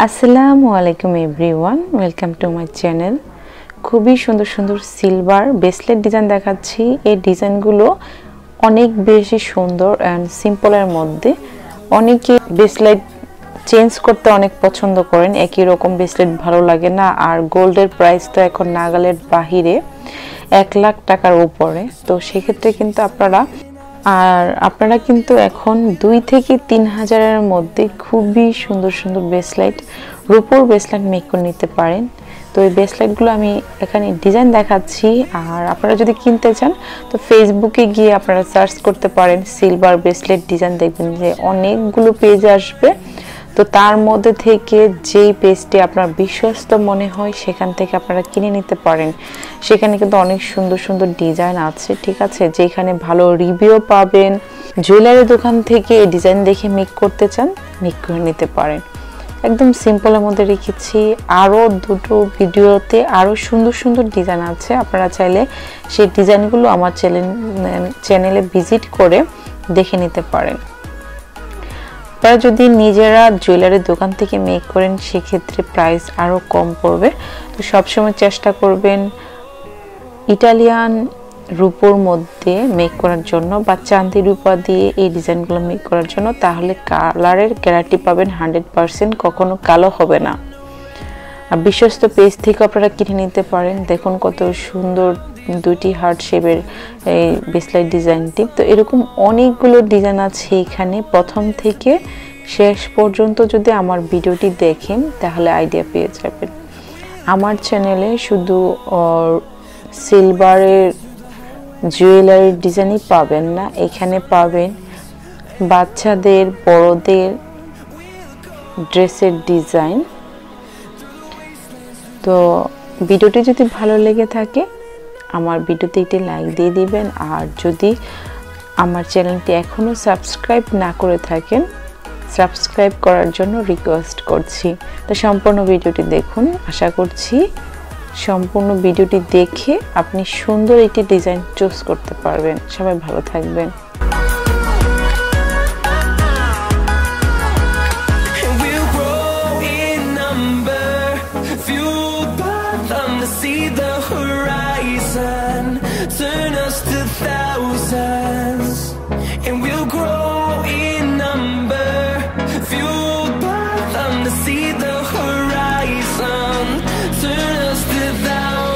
আসসালামু আলাইকুম everyone, welcome to my channel. খুবই সুন্দর সুন্দর সিলভার ব্রেসলেট ডিজাইন দেখাচ্ছি। এই ডিজাইনগুলো অনেক বেশি সুন্দর অ্যান্ড সিম্পলের মধ্যে। অনেকে ব্রেসলেট চেঞ্জ করতে অনেক পছন্দ করেন, একই রকম ব্রেসলেট ভালো লাগে না। আর গোল্ডের প্রাইস তো এখন নাগালের বাহিরে, 1 লাখ টাকার উপরে। তো সেক্ষেত্রে কিন্তু আপনারা কিন্তু এখন 2 থেকে 3 হাজারের মধ্যে খুবই সুন্দর সুন্দর ব্রেসলেট, রূপোর ব্রেসলেট মেক করে নিতে পারেন। তো এই ব্রেসলেটগুলো আমি এখানে ডিজাইন দেখাচ্ছি। আর আপনারা যদি কিনতে চান তো ফেসবুকে গিয়ে আপনারা সার্চ করতে পারেন সিলভার ব্রেসলেট ডিজাইন, দেখবেন যে অনেকগুলো পেজ আসবে। তো তার মধ্যে থেকে যেই পেজটি আপনার বিশ্বস্ত মনে হয় সেখান থেকে আপনারা কিনে নিতে পারেন। সেখানে কিন্তু অনেক সুন্দর সুন্দর ডিজাইন আছে, ঠিক আছে, যেখানে ভালো রিভিউ পাবেন। জুয়েলারি দোকান থেকে এই ডিজাইন দেখে মেক করতে চান, মেক করে নিতে পারেন। একদম সিম্পলের মধ্যে রেখেছি। আরও দুটো ভিডিওতে আরও সুন্দর সুন্দর ডিজাইন আছে, আপনারা চাইলে সেই ডিজাইনগুলো আমার চ্যানেলে ভিজিট করে দেখে নিতে পারেন। আপনারা যদি নিজেরা জুয়েলারি দোকান থেকে মেক করেন সেক্ষেত্রে প্রাইস আরও কম পড়বে। তো সবসময় চেষ্টা করবেন ইটালিয়ান রূপোর মধ্যে মেক করার জন্য বা চাঁদি রূপা দিয়ে এই ডিজাইনগুলো মেক করার জন্য, তাহলে কালারের গ্যারান্টি পাবেন 100%, কখনো কালো হবে না। আর বিশ্বস্ত পেজ থেকে আপনারা কিনে নিতে পারেন। দেখুন কত সুন্দর দুটি হার্ট শেপের এই ব্রেসলেট ডিজাইনটি। তো এরকম অনেকগুলো ডিজাইন আছে এখানে। প্রথম থেকে শেষ পর্যন্ত যদি আমার ভিডিওটি দেখেন তাহলে আইডিয়া পেয়ে যাবেন। আমার চ্যানেলে শুধু সিলভারের জুয়েলারি ডিজাইনই পাবেন না, এখানে পাবেন বাচ্চাদের বড়দের ড্রেসের ডিজাইন। তো ভিডিওটি যদি ভালো লেগে থাকে আমার ভিডিওতে একটি লাইক দিয়ে দিবেন। আর যদি আমার চ্যানেলটি এখনও সাবস্ক্রাইব না করে থাকেন, সাবস্ক্রাইব করার জন্য রিকোয়েস্ট করছি। তো সম্পূর্ণ ভিডিওটি দেখুন। আশা করছি সম্পূর্ণ ভিডিওটি দেখে আপনি সুন্দর একটি ডিজাইন চুজ করতে পারবেন। সবাই ভালো থাকবেন। See the horizon, turn us to thousands, and we'll grow in number, fueled by them to see the horizon, turn us to thousands.